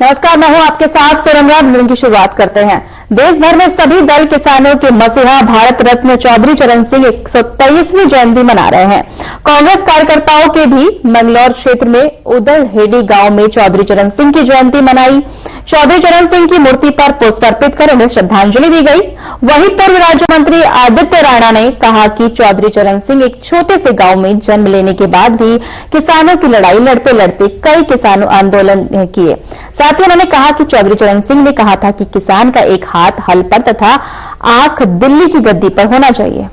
नमस्कार, मैं हूं आपके साथ सोरमराज। बुलेटिन की शुरुआत करते हैं। देश भर में सभी दल किसानों के मसीहा भारत रत्न चौधरी चरण सिंह 123वीं जयंती मना रहे हैं। कांग्रेस कार्यकर्ताओं के भी मंगलौर क्षेत्र में उदलहेड़ी गांव में चौधरी चरण सिंह की जयंती मनाई। चौधरी चरण सिंह की मूर्ति पर पुष्प अर्पित कर उन्हें श्रद्धांजलि दी गई। वहीं पूर्व राज्य मंत्री आदित्य राणा ने कहा कि चौधरी चरण सिंह एक छोटे से गांव में जन्म लेने के बाद भी किसानों की लड़ाई लड़ते लड़ते कई किसान आंदोलन किए। साथ ही उन्होंने कहा कि चौधरी चरण सिंह ने कहा था कि किसान का एक हाथ हल पर तथा आंख दिल्ली की गद्दी पर होना चाहिए।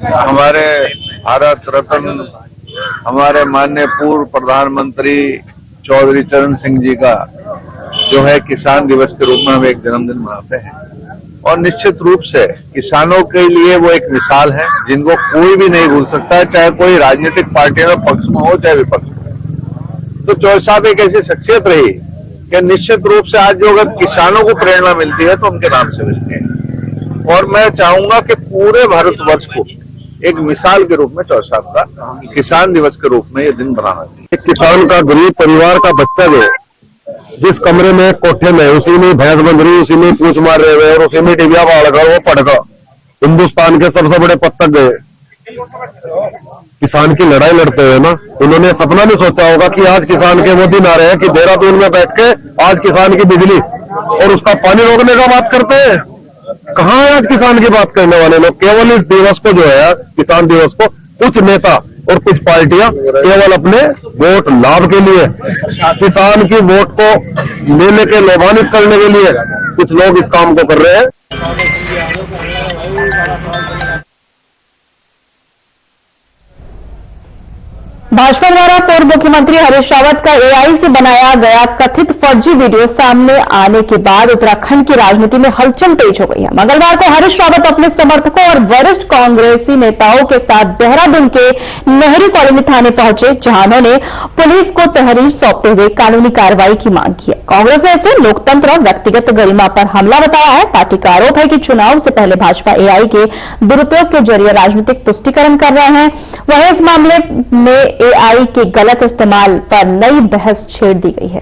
हमारे भारत रत्न हमारे माननीय पूर्व प्रधानमंत्री चौधरी चरण सिंह जी का जो है किसान दिवस के रूप में हम एक जन्मदिन मनाते हैं और निश्चित रूप से किसानों के लिए वो एक मिसाल है जिनको कोई भी नहीं भूल सकता है, चाहे कोई राजनीतिक पार्टी में पक्ष में हो चाहे विपक्ष में। तो चौधरी साहब एक ऐसी शख्सियत रही कि निश्चित रूप से आज जो अगर किसानों को प्रेरणा मिलती है तो उनके नाम से मिलती है। और मैं चाहूंगा कि पूरे भारतवर्ष को एक मिसाल के रूप में चौधरी साहब का किसान दिवस के रूप में ये दिन बनाना चाहिए। किसान का गरीब परिवार का बच्चा जो जिस कमरे में कोठे में उसी में भैंस बंध रही, उसी में पूछ मार रहे हुए और उसी में टिबिया बाढ़कर वो पड़गा हिंदुस्तान के सबसे बड़े पत्तक गए किसान की लड़ाई लड़ते हुए ना, उन्होंने सपना नहीं सोचा होगा कि आज किसान के वो दिन आ रहे हैं कि देहरादून में बैठ के आज किसान की बिजली और उसका पानी रोकने का बात करते हैं। कहाँ है आज किसान की बात करने वाले लोग? केवल इस दिवस को जो है किसान दिवस को कुछ नेता और कुछ पार्टियां केवल अपने वोट लाभ के लिए, किसान की वोट को लेने के लाभान्वित करने के लिए कुछ लोग इस काम को कर रहे हैं। भाजपा द्वारा पूर्व मुख्यमंत्री हरीश रावत का एआई से बनाया गया कथित फर्जी वीडियो सामने आने के बाद उत्तराखंड की राजनीति में हलचल तेज हो गई है। मंगलवार को हरीश रावत अपने समर्थकों और वरिष्ठ कांग्रेसी नेताओं के साथ देहरादून के नेहरू कॉलोनी थाने पहुंचे, जहां उन्होंने पुलिस को तहरीर सौंपते हुए कानूनी कार्रवाई की मांग की है। कांग्रेस ने इसे लोकतंत्र और व्यक्तिगत गरिमा पर हमला बताया है। पार्टी का आरोप है कि चुनाव से पहले भाजपा एआई के दुरुपयोग के जरिए राजनीतिक तुष्टीकरण कर रहे हैं। वहीं इस मामले में एआई के गलत इस्तेमाल पर नई बहस छेड़ दी गई है।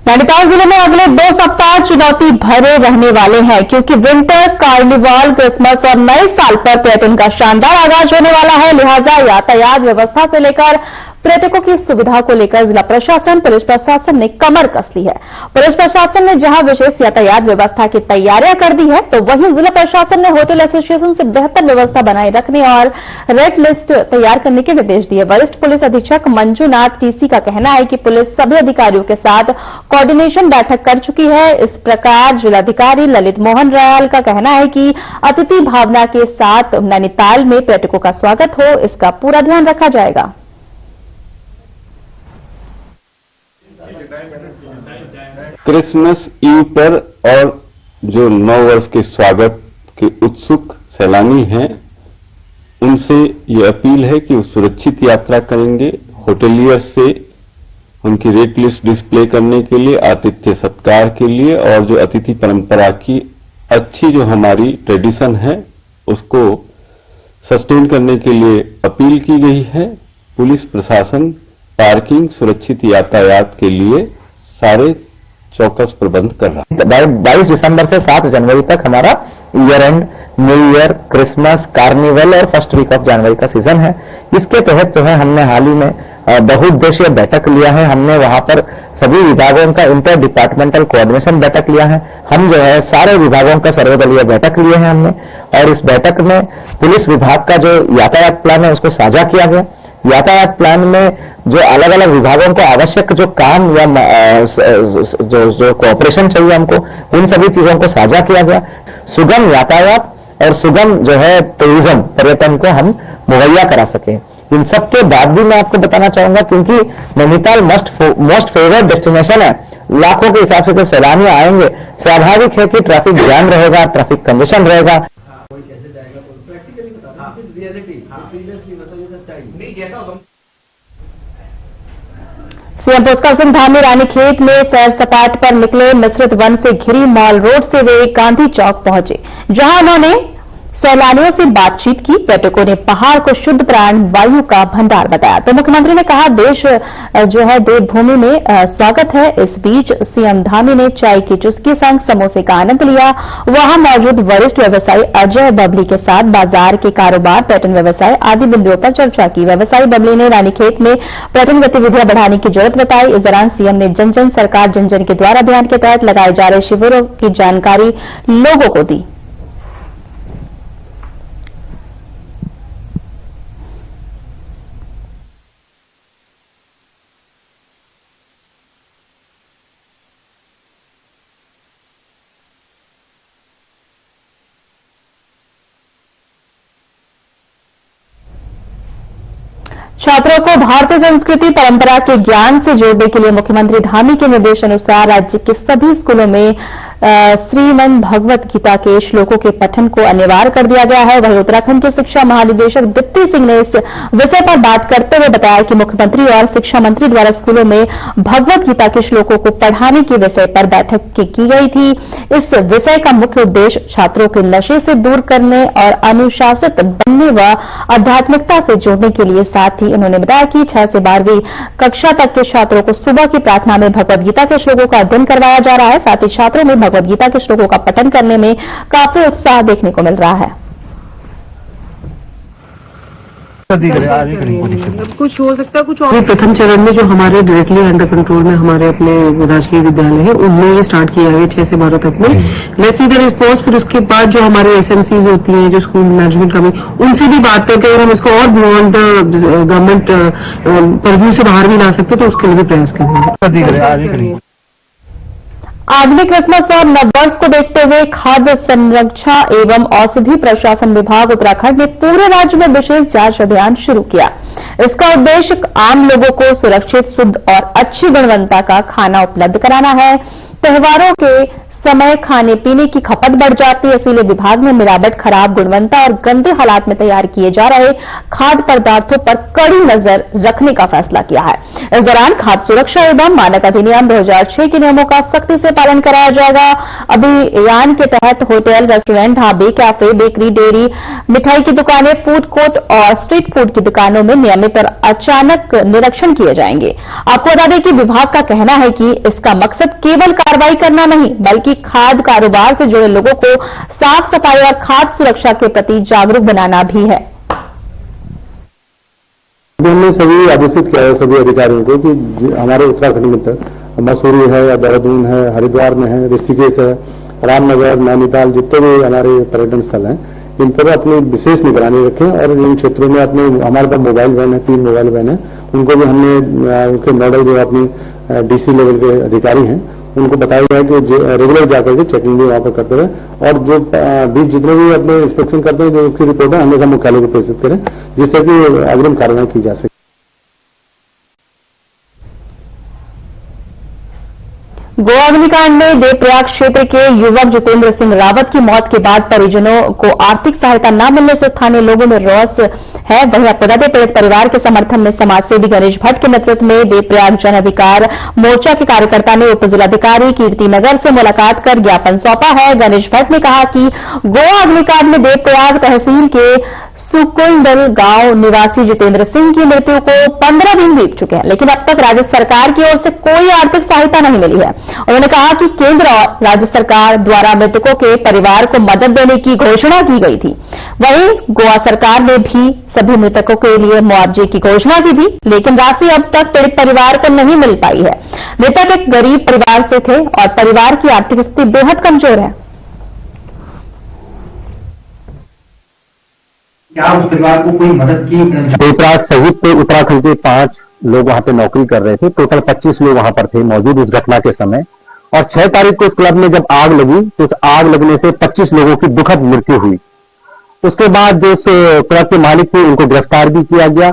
नैनीताल जिले में अगले 2 सप्ताह चुनौती भरे रहने वाले हैं, क्योंकि विंटर कार्निवाल, क्रिसमस और नए साल पर पर्यटन का शानदार आगाज होने वाला है। लिहाजा यातायात व्यवस्था से लेकर पर्यटकों की सुविधा को लेकर जिला प्रशासन, पुलिस प्रशासन ने कमर कस ली है। पुलिस प्रशासन ने जहां विशेष यातायात व्यवस्था की तैयारियां कर दी है, तो वहीं जिला प्रशासन ने होटल एसोसिएशन से बेहतर व्यवस्था बनाए रखने और रेड लिस्ट तैयार करने के निर्देश दिए। वरिष्ठ पुलिस अधीक्षक मंजूनाथ टीसी का कहना है कि पुलिस सभी अधिकारियों के साथ कोऑर्डिनेशन बैठक कर चुकी है। इस प्रकार जिलाधिकारी ललित मोहन रायल का कहना है कि अतिथि भावना के साथ नैनीताल में पर्यटकों का स्वागत हो, इसका पूरा ध्यान रखा जाएगा। क्रिसमस ईव पर और जो नव वर्ष के स्वागत के उत्सुक सैलानी हैं, उनसे ये अपील है कि वो सुरक्षित यात्रा करेंगे। होटेलियर से उनकी रेट लिस्ट डिस्प्ले करने के लिए, आतिथ्य सत्कार के लिए और जो अतिथि परंपरा की अच्छी जो हमारी ट्रेडिशन है उसको सस्टेन करने के लिए अपील की गई है। पुलिस प्रशासन पार्किंग, सुरक्षित यातायात के लिए सारे चौकस प्रबंध कर रहा है। 22 दिसंबर से 7 जनवरी तक हमारा year and, new year, Christmas, carnival और फर्स्ट वीक ऑफ जनवरी का सीजन है। इसके तहत जो है हमने हाल ही में बहुउद्देशीय बैठक लिया है। हमने वहां पर सभी विभागों का इंटर डिपार्टमेंटल कोऑर्डिनेशन बैठक लिया है। हम जो है सारे विभागों का सर्वदलीय बैठक लिए हैं हमने, और इस बैठक में पुलिस विभाग का जो यातायात प्लान है उसको साझा किया गया। यातायात प्लान में जो अलग अलग विभागों को आवश्यक जो काम या जो कोऑपरेशन चाहिए हमको, उन सभी चीजों को साझा किया गया। सुगम यातायात और सुगम जो है टूरिज्म, पर्यटन को हम मुहैया करा सके। इन सब के बाद भी मैं आपको बताना चाहूंगा, क्योंकि नैनीताल मोस्ट फेवरेट डेस्टिनेशन है, लाखों के हिसाब से सैलानी आएंगे, स्वाभाविक है कि ट्रैफिक जाम रहेगा, ट्रैफिक कंजेशन रहेगा। सीएम पुष्कर सिंह धामी रानीखेत में सैर सपाट पर निकले। मिश्रित वन से घिरी मॉल रोड से वे गांधी चौक पहुंचे, जहां उन्होंने सैलानियों से बातचीत की। पर्यटकों ने पहाड़ को शुद्ध प्राण वायु का भंडार बताया। तो मुख्यमंत्री ने कहा, देश जो है देवभूमि में स्वागत है। इस बीच सीएम धामी ने चाय की चुस्की संग समोसे का आनंद लिया। वहां मौजूद वरिष्ठ व्यवसायी अजय बबली के साथ बाजार के कारोबार, पर्यटन व्यवसाय आदि बिंदुओं पर चर्चा की। व्यवसायी बबली ने रानीखेत में पर्यटन गतिविधियां बढ़ाने की जरूरत बताई। इस दौरान सीएम ने जन जन सरकार जन जन के द्वार अभियान के तहत लगाए जा रहे शिविरों की जानकारी लोगों को दी। छात्रों को भारतीय संस्कृति परंपरा के ज्ञान से जोड़ने के लिए मुख्यमंत्री धामी के निर्देशानुसार राज्य के सभी स्कूलों में श्रीमद् भगवत गीता के श्लोकों के पठन को अनिवार्य कर दिया गया है। वहीं उत्तराखंड के शिक्षा महानिदेशक दीप्ति सिंह ने इस विषय पर बात करते हुए बताया कि मुख्यमंत्री और शिक्षा मंत्री द्वारा स्कूलों में भगवत गीता के श्लोकों को पढ़ाने के विषय पर बैठक की गई थी। इस विषय का मुख्य उद्देश्य छात्रों के नशे से दूर करने और अनुशासित बनने व आध्यात्मिकता से जोड़ने के लिए। साथ ही उन्होंने बताया कि 6 से 12वीं कक्षा तक के छात्रों को सुबह की प्रार्थना में भगवत गीता के श्लोकों का अध्ययन करवाया जा रहा है। साथ ही छात्रों में भगवत गीता के श्लोकों का पठन करने में काफी उत्साह देखने को मिल रहा है। कुछ हो सकता है, कुछ और। प्रथम चरण में जो हमारे डायरेक्टली अंडर कंट्रोल में हमारे अपने राजकीय विद्यालय है, उनमें ये स्टार्ट किया गया 6 से 12 तक में। Let's see the response. फिर उसके बाद जो हमारे एसएमसीज होती हैं, जो स्कूल मैनेजमेंट कमेटी, उनसे भी बात करके अगर हम इसको और बियॉन्ड गवर्नमेंट परव्यू से बाहर भी ला सकते तो उसके लिए भी प्रयास करेंगे। आगामी क्रिसमस और नववर्ष को देखते हुए खाद्य संरक्षण एवं औषधि प्रशासन विभाग उत्तराखंड ने पूरे राज्य में विशेष जांच अभियान शुरू किया। इसका उद्देश्य आम लोगों को सुरक्षित, शुद्ध और अच्छी गुणवत्ता का खाना उपलब्ध कराना है। त्योहारों के समय खाने पीने की खपत बढ़ जाती है, इसलिए विभाग ने मिलावट, खराब गुणवत्ता और गंदे हालात में तैयार किए जा रहे खाद्य पदार्थों पर कड़ी नजर रखने का फैसला किया है। इस दौरान खाद्य सुरक्षा एवं मानक अधिनियम 2006 के नियमों का सख्ती से पालन कराया जाएगा। अभियान के तहत होटल, रेस्टोरेंट, ढाबे, कैफे, बेकरी, डेयरी, मिठाई की दुकानें, फूड कोर्ट और स्ट्रीट फूड की दुकानों में नियमित और अचानक निरीक्षण किए जाएंगे। आपको बता दें कि विभाग का कहना है कि इसका मकसद केवल कार्रवाई करना नहीं, बल्कि खाद्य कारोबार से जुड़े लोगों को साफ सफाई और खाद्य सुरक्षा के प्रति जागरूक बनाना भी है। हमने सभी आदेशित किया है सभी अधिकारियों को कि हमारे उत्तराखंड में तक मसूरी है या देहरादून है, हरिद्वार में है, ऋषिकेश है, रामनगर, नैनीताल, जितने भी हमारे पर्यटन स्थल हैं, इन पर अपनी विशेष निगरानी रखें। और इन क्षेत्रों में अपने हमारे पास मोबाइल वैन है, 3 मोबाइल वैन है, उनको भी हमने उनके मॉडल जो अपनी डीसी लेवल के अधिकारी हैं उनको बताया गया है कि रेगुलर जाकर के चेकिंग भी वहां पर करते रहे और जो बीच जितने भी अपने इंस्पेक्शन करते हैं जो उसकी रिपोर्ट है हमेशा मुख्यालय को प्रेषित करें, जिससे कि अग्रिम कार्रवाई की जा सके। गोवा अग्निकांड में देवप्रयाग क्षेत्र के युवक जितेंद्र सिंह रावत की मौत के बाद परिजनों को आर्थिक सहायता न मिलने से स्थानीय लोगों में रोष है। वहीं आपको बता दें, पीड़ित परिवार के समर्थन में समाजसेवी गणेश भट्ट के नेतृत्व में देवप्रयाग जन अधिकार मोर्चा के कार्यकर्ता ने उप जिलाधिकारी कीर्तिनगर से मुलाकात कर ज्ञापन सौंपा है। गणेश भट्ट ने कहा कि गोवा अग्निकांड में देवप्रयाग तहसील के सुकुलदल गांव निवासी जितेंद्र सिंह की मृत्यु को 15 दिन बीत चुके हैं, लेकिन अब तक राज्य सरकार की ओर से कोई आर्थिक सहायता नहीं मिली है। उन्होंने कहा कि केंद्र और राज्य सरकार द्वारा मृतकों के परिवार को मदद देने की घोषणा की गई थी। वहीं गोवा सरकार ने भी सभी मृतकों के लिए मुआवजे की घोषणा की थी, लेकिन राशि अब तक पीड़ित परिवार को नहीं मिल पाई है। मृतक एक गरीब परिवार से थे और परिवार की आर्थिक स्थिति बेहद कमजोर है। क्या उस परिवार को कोई मदद की? देवप्रयाग सहित उत्तराखंड के 5 लोग वहां पे नौकरी कर रहे थे। टोटल 25 लोग वहां पर थे मौजूद उस घटना के समय। और 6 तारीख को उस क्लब में जब आग लगी तो उस आग लगने से 25 लोगों की दुखद मृत्यु हुई। उसके बाद जो क्लब के मालिक थे उनको गिरफ्तार भी किया गया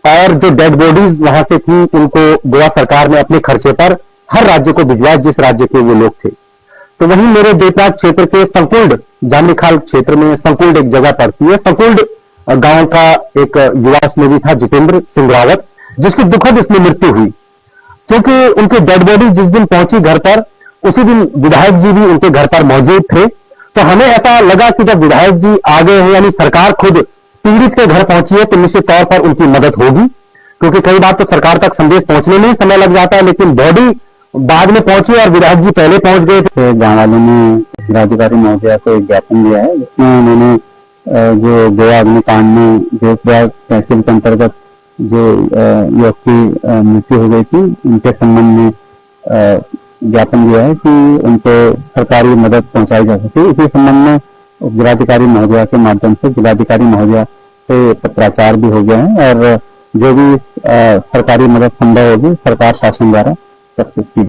और जो डेड बॉडीज वहां से थी उनको गोवा सरकार ने अपने खर्चे पर हर राज्य को भिजवाया जिस राज्य के वो लोग थे। तो वहीं मेरे देवप्रयाग क्षेत्र के संकुल्ड जामनीखाल क्षेत्र में संकुल्ड एक जगह पड़ती है, संकुल्ड गांव का एक युवा इसमें भी था जितेंद्र सिंह रावत, जिसकी दुखद इसमें मृत्यु हुई। क्योंकि उनकी डेड बॉडी जिस दिन पहुंची घर पर, उसी दिन विधायक जी भी उनके घर पर मौजूद थे। तो हमें ऐसा लगा कि जब विधायक जी आ गए हैं, यानी सरकार खुद पीड़ित के घर पहुंची है, तो निश्चित तौर पर उनकी मदद होगी। क्योंकि कई बार तो सरकार तक संदेश पहुंचने में ही समय लग जाता है, लेकिन बॉडी बाद में पहुंची और विधायक जी पहले पहुंच गए थे। गांव वालों ने जिलाधिकारी महोदया को एक ज्ञापन दिया है, जिसमें उन्होंने जो गोवा अग्निकांड में देवप्रयाग तहसील के अंतर्गत जो युवक की मृत्यु हो गई थी, उनके संबंध में ज्ञापन दिया है कि उनको सरकारी मदद पहुंचाई जा सके। इसी संबंध में जिलाधिकारी महोदया के माध्यम से जिलाधिकारी महोदया से पत्राचार भी हो गया है और जो भी सरकारी मदद संभव होगी सरकार शासन द्वारा प्रस्तुत की।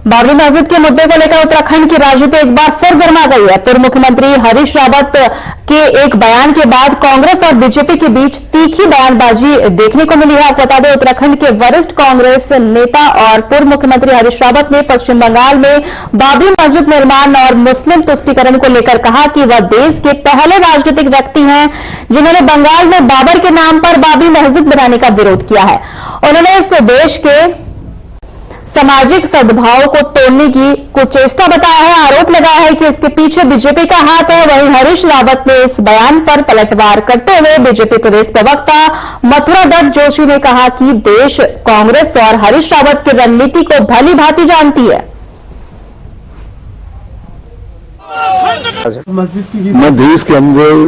बाबरी मस्जिद के मुद्दे को लेकर उत्तराखंड की राजनीति एक बार फिर गर्मा गई है। पूर्व मुख्यमंत्री हरीश रावत के एक बयान के बाद कांग्रेस और बीजेपी के बीच तीखी बयानबाजी देखने को मिली है। आपको बता दें, उत्तराखंड के वरिष्ठ कांग्रेस नेता और पूर्व मुख्यमंत्री हरीश रावत ने पश्चिम बंगाल में बाबरी मस्जिद निर्माण और मुस्लिम तुष्टीकरण को लेकर कहा कि वह देश के पहले राजनीतिक व्यक्ति हैं जिन्होंने बंगाल में बाबर के नाम पर बाबरी मस्जिद बनाने का विरोध किया है। उन्होंने इस देश के सामाजिक सद्भाव को तोड़ने की कुचेष्टा बताया है। आरोप लगाया है कि इसके पीछे बीजेपी का हाथ है। वहीं हरीश रावत ने इस बयान पर पलटवार करते हुए बीजेपी प्रदेश प्रवक्ता मथुरा दत्त जोशी ने कहा कि देश कांग्रेस और हरीश रावत की रणनीति को भली भांति जानती है। मैं देश के अंदर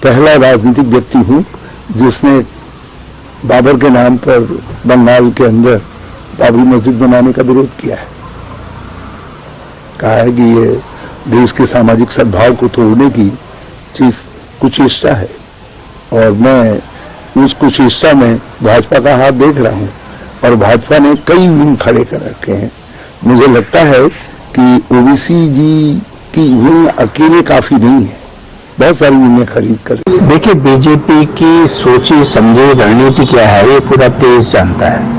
पहला राजनीतिक व्यक्ति हूं जिसने बाबर के नाम पर बंगाल के अंदर बाबरी मस्जिद बनाने का विरोध किया है। कहा है कि ये देश के सामाजिक सद्भाव को तोड़ने की चीज कुचेष्टा है और मैं उस कुचेष्टा में भाजपा का हाथ देख रहा हूं और भाजपा ने कई विंग खड़े कर रखे हैं। मुझे लगता है कि ओबीसी जी की विंग अकेले काफी नहीं है, बहुत सारी विंगें खरीद कर। देखिए, बीजेपी की सोची समझी रणनीति क्या है ये पूरा देश जानता है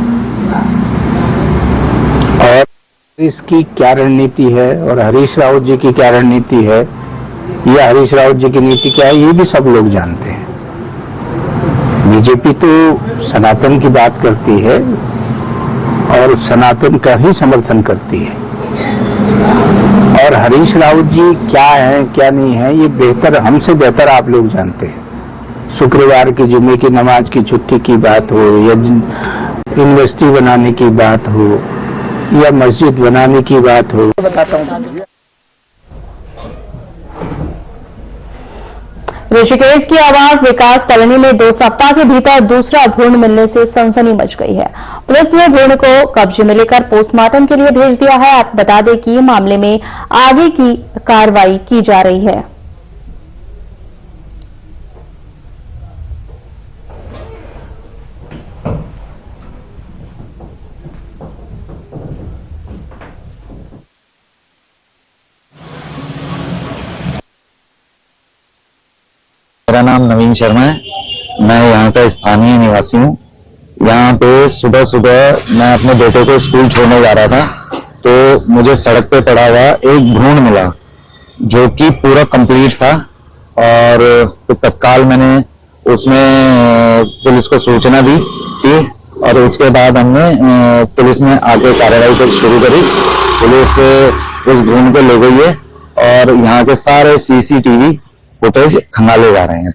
और इसकी क्या रणनीति है और हरीश रावत जी की क्या रणनीति है या हरीश रावत जी की नीति क्या है ये भी सब लोग जानते हैं। बीजेपी तो सनातन की बात करती है और सनातन का ही समर्थन करती है और हरीश रावत जी क्या है क्या नहीं है ये बेहतर, हमसे बेहतर आप लोग जानते हैं। शुक्रवार की जुमे की नमाज की छुट्टी की बात हो या यूनिवर्सिटी बनाने की बात हो या मस्जिद बनाने की बात हो, बताता हूं। ऋषिकेश की आवाज विकास कॉलोनी में 2 सप्ताह के भीतर दूसरा भ्रूण मिलने से सनसनी मच गई है। पुलिस ने भ्रूण को कब्जे में लेकर पोस्टमार्टम के लिए भेज दिया है। आपको बता दें कि मामले में आगे की कार्रवाई की जा रही है। मेरा नाम नवीन शर्मा है, मैं यहाँ का स्थानीय निवासी हूँ। यहाँ पे सुबह सुबह मैं अपने बेटे को स्कूल छोड़ने जा रहा था तो मुझे सड़क पे पड़ा हुआ एक भ्रूण मिला जो कि पूरा कंप्लीट था और तो तत्काल मैंने उसमें पुलिस को सूचना दी थी और उसके बाद हमने पुलिस ने आगे कार्रवाई शुरू करी। पुलिस उस भ्रूण को ले गई है और यहाँ के सारे सीसीटीवी फुटेज खंगाले जा रहे हैं।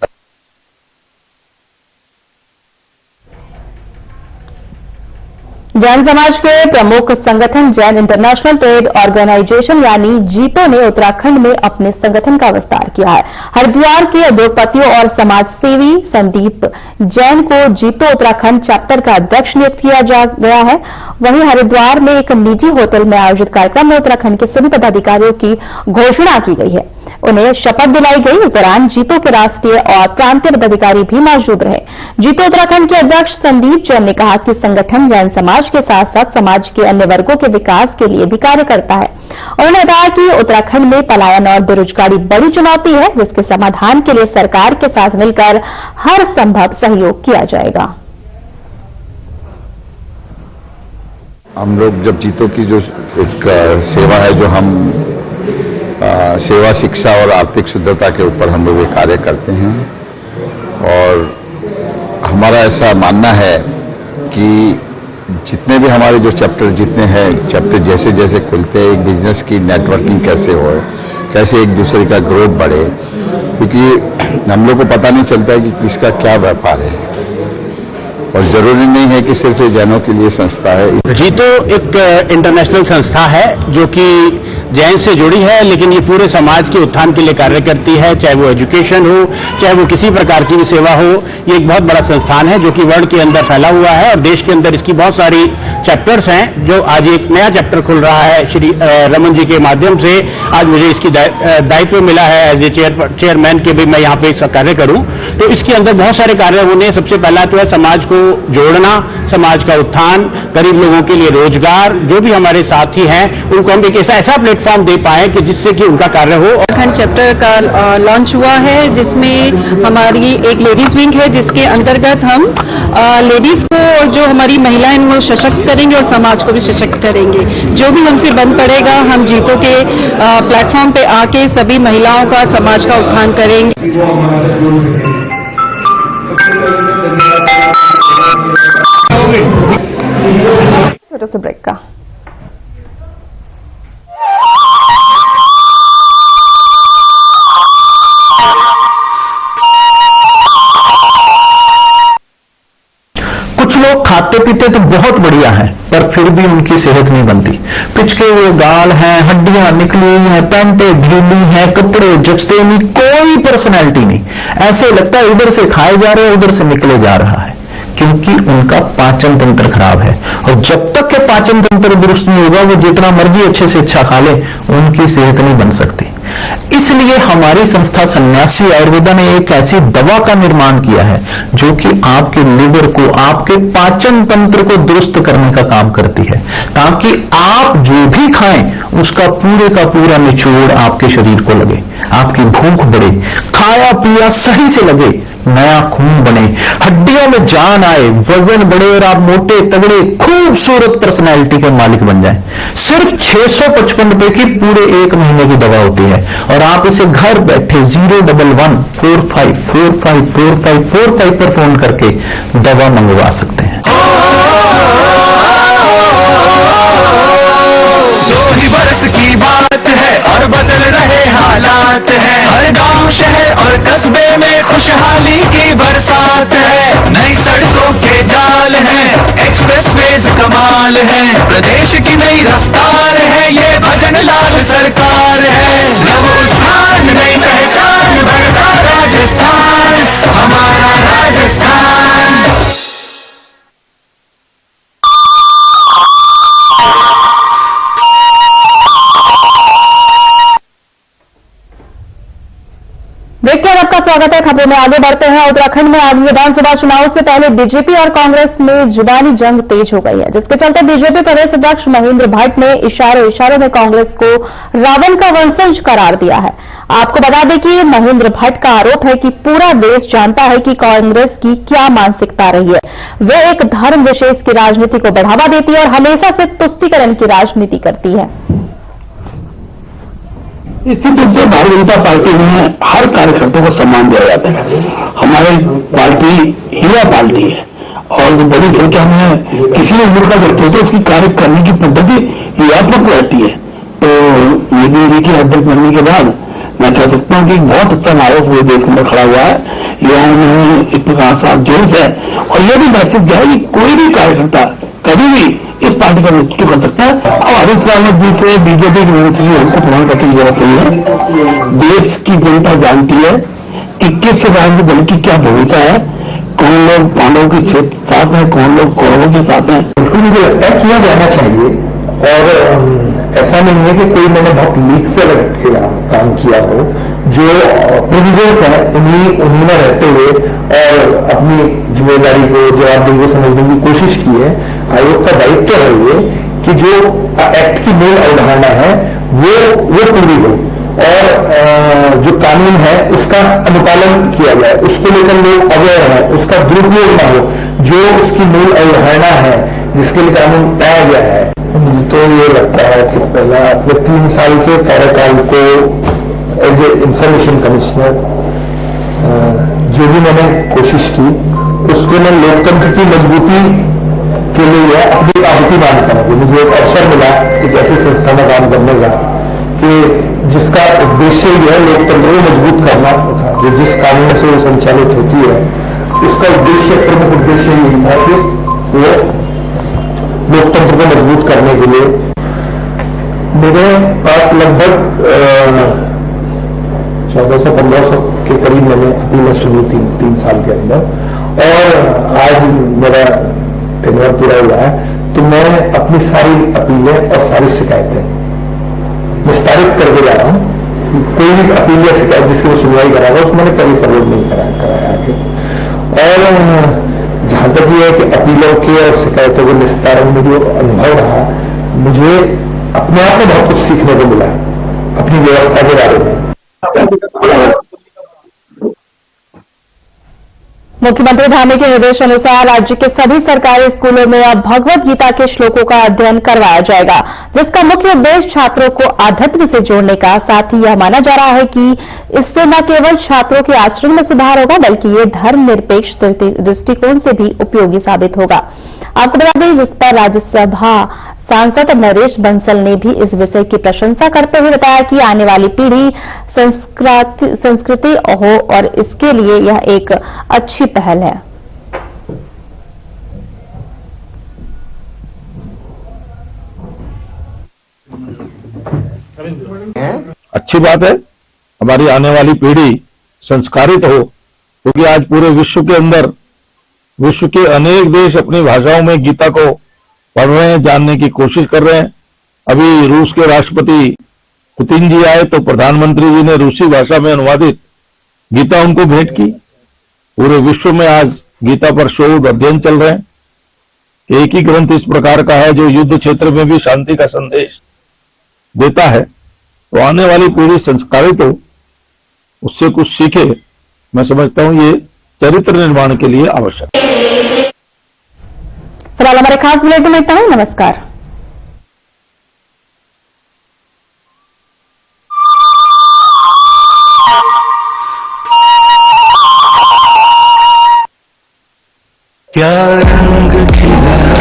जैन समाज के प्रमुख संगठन जैन इंटरनेशनल ट्रेड ऑर्गेनाइजेशन यानी जीतो ने उत्तराखंड में अपने संगठन का विस्तार किया है। हरिद्वार के उद्योगपतियों और समाजसेवी संदीप जैन को जीतो उत्तराखंड चैप्टर का अध्यक्ष नियुक्त किया गया है। वहीं हरिद्वार में एक निजी होटल में आयोजित कार्यक्रम में उत्तराखंड के सभी पदाधिकारियों की घोषणा की गई है। उन्हें शपथ दिलाई गई। इस दौरान जीतो के राष्ट्रीय और प्रांतीय पदाधिकारी भी मौजूद रहे। जीतो उत्तराखंड के अध्यक्ष संदीप जैन ने कहा कि संगठन जैन समाज के साथ साथ समाज के अन्य वर्गों के विकास के लिए भी कार्य करता है। उन्होंने बताया कि उत्तराखंड में पलायन और बेरोजगारी बड़ी चुनौती है जिसके समाधान के लिए सरकार के साथ मिलकर हर संभव सहयोग किया जाएगा। हम लोग जब जीतो की जो एक सेवा है जो हम सेवा शिक्षा और आर्थिक शुद्धता के ऊपर हम लोग ये कार्य करते हैं और हमारा ऐसा मानना है कि जितने भी हमारे जो जितने हैं चैप्टर जैसे जैसे खुलते हैं, एक बिजनेस की नेटवर्किंग कैसे हो, कैसे एक दूसरे का ग्रोथ बढ़े, क्योंकि हम लोग को पता नहीं चलता है कि किसका क्या व्यापार है, और जरूरी नहीं है कि सिर्फ ये जैनों के लिए संस्था है। जी तो एक इंटरनेशनल संस्था है जो कि जैन से जुड़ी है, लेकिन ये पूरे समाज के उत्थान के लिए कार्य करती है, चाहे वो एजुकेशन हो, चाहे वो किसी प्रकार की भी सेवा हो। ये एक बहुत बड़ा संस्थान है जो कि वर्ल्ड के अंदर फैला हुआ है और देश के अंदर इसकी बहुत सारी चैप्टर्स हैं। जो आज एक नया चैप्टर खुल रहा है श्री रमन जी के माध्यम से, आज मुझे इसकी दायित्व मिला है एज ए चेयरमैन के भी मैं यहाँ पे इसका कार्य करूं। तो इसके अंदर बहुत सारे कार्य होने, सबसे पहला तो है समाज को जोड़ना, समाज का उत्थान, गरीब लोगों के लिए रोजगार, जो भी हमारे साथी हैं उनको हम एक ऐसा प्लेटफॉर्म दे पाए कि जिससे कि उनका कार्य हो। उत्तराखंड चैप्टर का लॉन्च हुआ है जिसमें हमारी एक लेडीज विंग है जिसके अंतर्गत हम लेडीज को, जो हमारी महिलाएं वो सशक्त करेंगे और समाज को भी सशक्त करेंगे। जो भी हमसे बन पड़ेगा हम जीतो के प्लेटफॉर्म पे आके सभी महिलाओं का, समाज का उत्थान करेंगे। छोटा सा ब्रेक का कुछ लोग खाते पीते तो बहुत बढ़िया हैं, पर फिर भी उनकी सेहत नहीं बनती। पिचके हुए गाल हैं, हड्डियां निकली हुई हैं, पैंटें ढीली हैं, कपड़े जचते नहीं, कोई पर्सनैलिटी नहीं। ऐसे लगता है इधर से खाए जा रहे हैं, उधर से निकले जा रहा है, क्योंकि उनका पाचन तंत्र खराब है। और जब तक के पाचन तंत्र दुरुस्त नहीं होगा, वो जितना मर्जी अच्छे से अच्छा खा ले, उनकी सेहत नहीं बन सकती। इसलिए हमारी संस्था सन्यासी आयुर्वेदा ने एक ऐसी दवा का निर्माण किया है जो कि आपके लिवर को, आपके पाचन तंत्र को दुरुस्त करने का काम करती है, ताकि आप जो भी खाएं उसका पूरे का पूरा निचोड़ आपके शरीर को लगे, आपकी भूख बढ़े, खाया पिया सही से लगे, नया खून बने, हड्डियों में जान आए, वजन बढ़े और आप मोटे तगड़े खूबसूरत पर्सनैलिटी के मालिक बन जाएं। सिर्फ 655 रुपए की पूरे 1 महीने की दवा होती है और आप इसे घर बैठे 01145454545 पर फोन करके दवा मंगवा सकते हैं। बरस की बात है और बदल रहे हालात है, हर गांव शहर और कस्बे में खुशहाली की बरसात है। नई सड़कों के जाल हैं, एक्सप्रेसवेज कमाल है, प्रदेश की नई रफ्तार है, ये भजन लाल सरकार है। नवोत्थान नई पहचान, बढ़ता राजस्थान, हमारा राजस्थान। ब्रेक के बाद आपका स्वागत है। खबरों में आगे बढ़ते हैं। उत्तराखंड में आज विधानसभा चुनाव से पहले बीजेपी और कांग्रेस में जुबानी जंग तेज हो गई है, जिसके चलते बीजेपी प्रदेश अध्यक्ष महेंद्र भट्ट ने इशारों में कांग्रेस को रावण का वंशज करार दिया है। आपको बता दें कि महेंद्र भट्ट का आरोप है कि पूरा देश जानता है कि कांग्रेस की क्या मानसिकता रही है। वे एक धर्म विशेष की राजनीति को बढ़ावा देती है और हमेशा से तुष्टीकरण की राजनीति करती है। निश्चित रूप से भारतीय जनता पार्टी में हर कार्यकर्ता को सम्मान दिया जाता है। हमारी पार्टी हीरा पार्टी है और जो बड़ी संख्या में किसी भी उम्र का व्यक्ति होता है उसकी कार्य करने की पद्धति युवात्मक रहती है। तो यदि की अध्यक्ष बनने के बाद मैं कह सकता हूँ कि बहुत अच्छा नायक पूरे देश के अंदर खड़ा हुआ है। युवाओं में एक प्रकार से जोश है और यह भी महसूस किया है कि कोई भी कार्यकर्ता कभी भी इस पार्टी का नेतृत्व कर सकता है। और हरीश रावत जी से बीजेपी की वजह से उनको प्रमाण करने की जरूरत नहीं है। देश की जनता जानती है कि किस राजनीतिक दल की क्या भूमिका है, कौन लोग पांडवों के साथ हैं, कौन लोग कौरवों के साथ हैं। बिल्कुल मुझे लगता है किया जाना चाहिए और ऐसा नहीं है कि कोई मैंने बहुत लीक से काम किया हो। जो प्रोविजंस है उन्हीं में रहते हुए और अपनी जिम्मेदारी को, जवाबदेही को समझने की कोशिश की है। आयोग का दायित्व है ये कि जो एक्ट की मूल अवधारणा है वो पूरी हो और जो कानून है उसका अनुपालन किया जाए, उसको लेकर लोग अवेयर है, उसका दुरुपयोग न हो। जो उसकी मूल अवधारणा है जिसके लिए कानून बनाया गया है, मुझे तो ये लगता है कि पहला अपने 3 साल के कार्यकाल को एज ए इंफॉर्मेशन कमिश्नर जो भी मैंने कोशिश की उसको मैं लोकतंत्र की मजबूती के लिए अपनी आहुति मानता हूं। मुझे एक अवसर मिला एक ऐसी संस्था में काम करने का कि जिसका उद्देश्य यह लोकतंत्र को मजबूत करना था। जो जिस कानून से वो संचालित होती है उसका उद्देश्य, प्रमुख उद्देश्य यही था कि वो लोकतंत्र को मजबूत करने के लिए मेरे पास लगभग 1400-1500 के करीब मैंने अपील शुरू 3 साल के अंदर, और आज मेरा टेन्योर पूरा हुआ है तो मैं अपनी सारी अपीलें और सारी शिकायतें विस्तारित करके जा रहा हूं। कोई भी अपील या शिकायत जिसकी वो सुनवाई करा रहा है उसको मैंने कभी फॉरवर्ड नहीं कराया आगे। और जहां तक ये है कि अपीलों के और शिकायतों के निस्तारण में जो अनुभव रहा, मुझे अपने आप में बहुत कुछ सीखने को मिला अपनी व्यवस्था के बारे में। मुख्यमंत्री धामी के निर्देशानुसार राज्य के सभी सरकारी स्कूलों में अब भगवत गीता के श्लोकों का अध्ययन करवाया जाएगा, जिसका मुख्य उद्देश्य छात्रों को आध्यात्म से जोड़ने का। साथ ही यह माना जा रहा है कि इससे न केवल छात्रों के आचरण में सुधार होगा बल्कि ये धर्मनिरपेक्ष दृष्टिकोण से भी उपयोगी साबित होगा। आपको बता दें, जिस पर राज्यसभा सांसद नरेश बंसल ने भी इस विषय की प्रशंसा करते हुए बताया कि आने वाली पीढ़ी संस्कृति हो और इसके लिए यह एक अच्छी पहल है। अच्छी बात है, हमारी आने वाली पीढ़ी संस्कारित हो, क्योंकि आज पूरे विश्व के अंदर विश्व के अनेक देश अपनी भाषाओं में गीता को पढ़ रहे हैं, जानने की कोशिश कर रहे हैं। अभी रूस के राष्ट्रपति पुतिन जी आए तो प्रधानमंत्री जी ने रूसी भाषा में अनुवादित गीता उनको भेंट की। पूरे विश्व में आज गीता पर शोध अध्ययन चल रहे हैं। एक ही ग्रंथ इस प्रकार का है जो युद्ध क्षेत्र में भी शांति का संदेश देता है। तो आने वाली पीढ़ी संस्कारित हो, उससे कुछ सीखे, मैं समझता हूं ये चरित्र निर्माण के लिए आवश्यक है। फिलहाल हमारे खास बुलेटिन में इतना ही। नमस्कार।